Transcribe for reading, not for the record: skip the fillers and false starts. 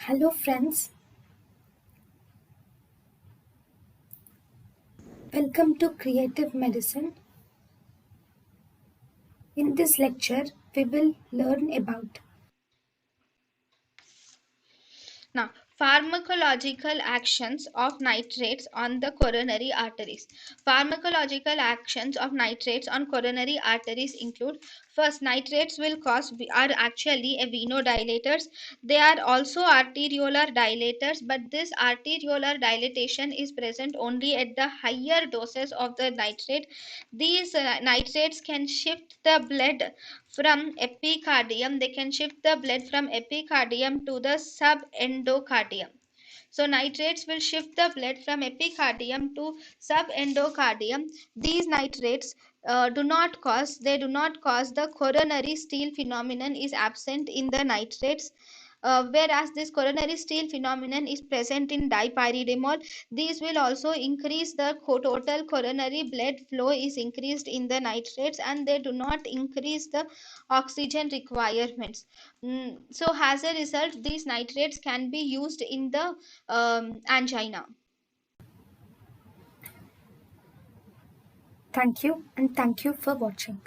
Hello, friends. Welcome to Creative Medicine. In this lecture, we will learn about Now, pharmacological actions of nitrates on the coronary arteries. Pharmacological actions of nitrates on coronary arteries include: first, nitrates are actually a venodilators. They are also arteriolar dilators, but this arteriolar dilatation is present only at the higher doses of the nitrate. These nitrates can shift the blood from epicardium. They can shift the blood from epicardium to the subendocardium. So nitrates will shift the blood from epicardium to subendocardium. These nitrates do not cause the coronary steal phenomenon is absent in the nitrates. Whereas this coronary steal phenomenon is present in dipyridamole. These will also increase the total coronary blood flow is increased in the nitrates, and they do not increase the oxygen requirements. So as a result, these nitrates can be used in the angina. thank you and thank you for watching.